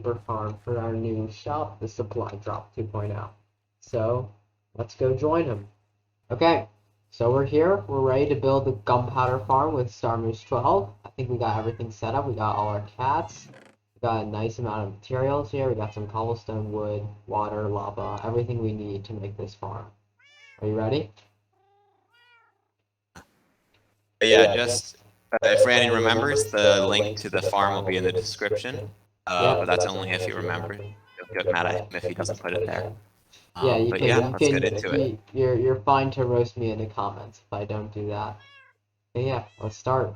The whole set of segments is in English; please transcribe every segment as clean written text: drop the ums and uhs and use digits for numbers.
creeper farm for our new shop, the Supply Drop 2.0. So let's go join him. Okay, so we're here. We're ready to build the gunpowder farm with Star Moose 12. I think we got everything set up. We got all our cats. We got a nice amount of materials here. We got some cobblestone, wood, water, lava, everything we need to make this farm. Are you ready? Yeah, just if Randy remembers, the link to the farm will be in the description. But that's only if you remember. He'll get mad at him if he doesn't put it there. Yeah, you but can. yeah, You let's can. get into it. You're fine to roast me in the comments if I don't do that. But yeah, let's start.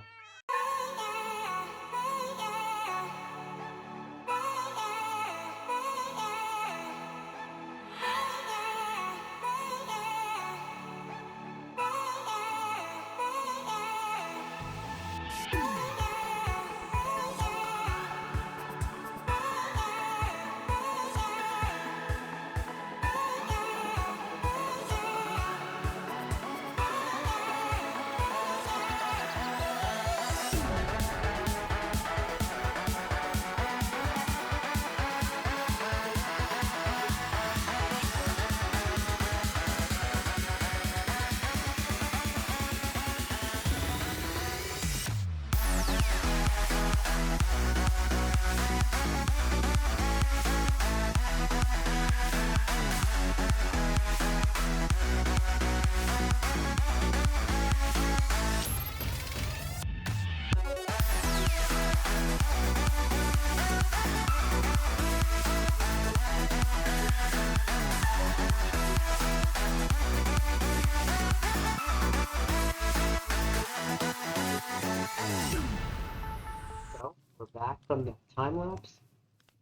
So we're back from the time lapse,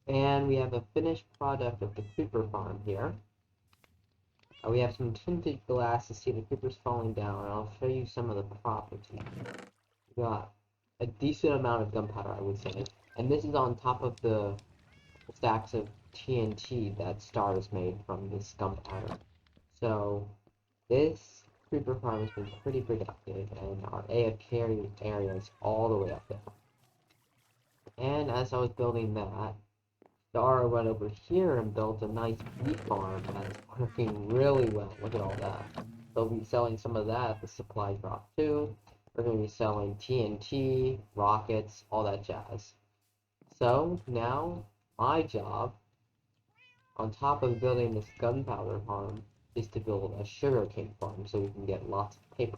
and we have a finished product of the creeper farm here. We have some tinted glass to see the creepers falling down, and I'll show you some of the properties. We got a decent amount of gunpowder, I would say, and this is on top of the stacks of TNT that Stars made from this gunpowder. So this creeper farm has been pretty productive, and our AFK area is all the way up there. And as I was building that, Star went over here and built a nice bee farm that's working really well. Look at all that. They'll be selling some of that at the supply drop too. We're going to be selling TNT, rockets, all that jazz. So now my job, on top of building this gunpowder farm, is to build a sugarcane farm so we can get lots of paper.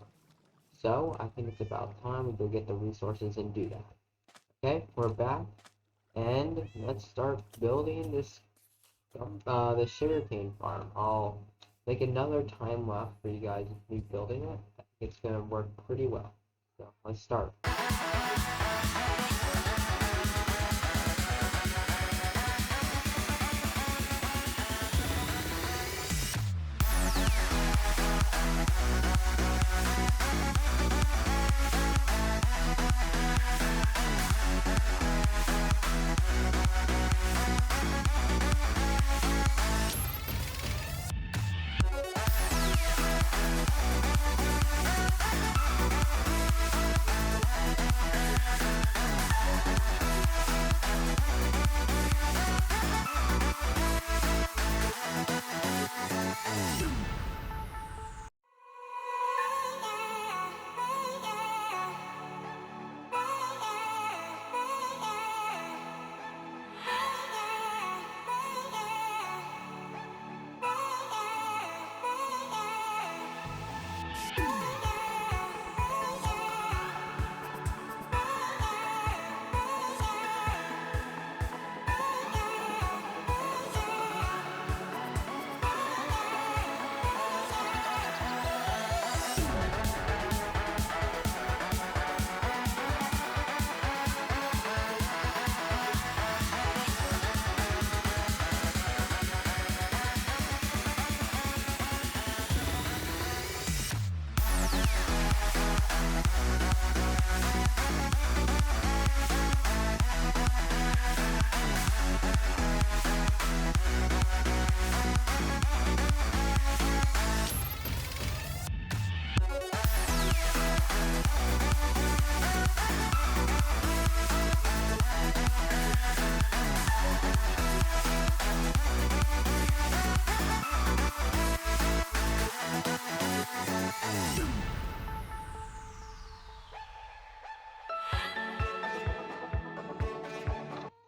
So I think it's about time we go get the resources and do that. Okay, we're back. And let's start building this the sugarcane farm. I'll make another time lapse for you guys of me building it. I think it's gonna work pretty well. So let's start.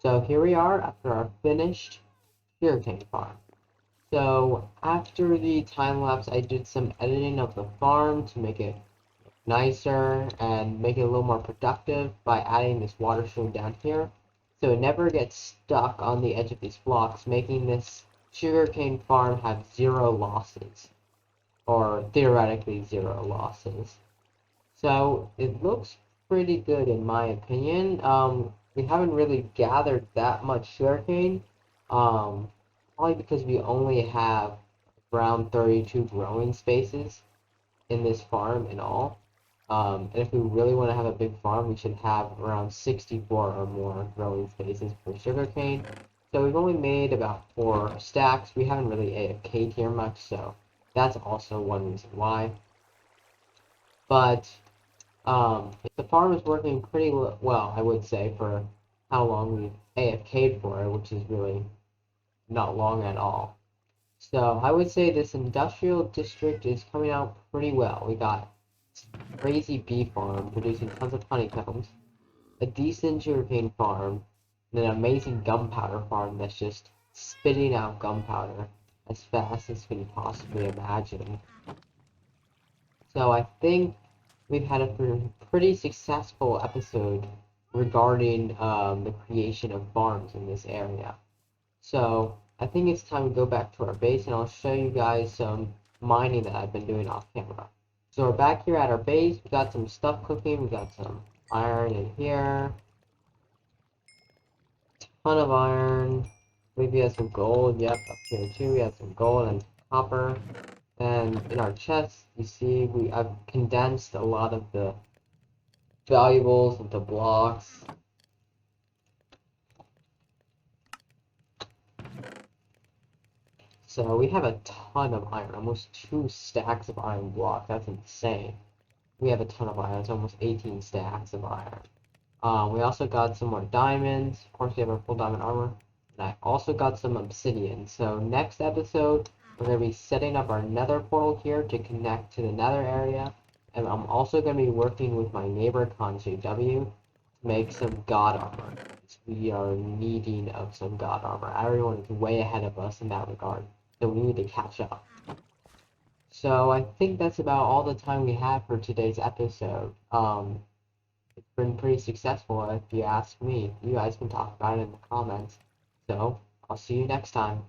So here we are after our finished sugarcane farm. So after the time lapse, I did some editing of the farm to make it nicer and make it a little more productive by adding this water stream down here. So it never gets stuck on the edge of these blocks, making this sugarcane farm have 0 losses, or theoretically 0 losses. So it looks pretty good in my opinion. We haven't really gathered that much sugarcane, probably because we only have around 32 growing spaces in this farm in all. And if we really want to have a big farm, we should have around 64 or more growing spaces for sugarcane. So we've only made about 4 stacks. We haven't really AFK'd here much, so that's also one reason why. But the farm is working pretty well, I would say, for how long we've AFK'd for, which is really not long at all. So I would say this industrial district is coming out pretty well. We got crazy bee farm producing tons of honeycombs, a decent sugarcane farm, and an amazing gunpowder farm that's just spitting out gunpowder as fast as you can possibly imagine. So I think we've had a pretty successful episode regarding the creation of farms in this area. So I think it's time to go back to our base and I'll show you guys some mining that I've been doing off camera. So we're back here at our base. We got some stuff cooking. We got some iron in here. Ton of iron. Maybe we have some gold. Yep, up here too. We have some gold and copper. And in our chest, you see I've condensed a lot of the valuables into blocks. So we have a ton of iron, almost 2 stacks of iron blocks. That's insane. We have a ton of iron. It's almost 18 stacks of iron. We also got some more diamonds. Of course, we have our full diamond armor. And I also got some obsidian. So next episode, we're going to be setting up our nether portal here to connect to the nether area. And I'm also going to be working with my neighbor, ConJW, to make some god armor. We are needing of some god armor. Everyone is way ahead of us in that regard. So we need to catch up. So I think that's about all the time we have for today's episode. It's been pretty successful if you ask me. You guys can talk about it in the comments. So I'll see you next time.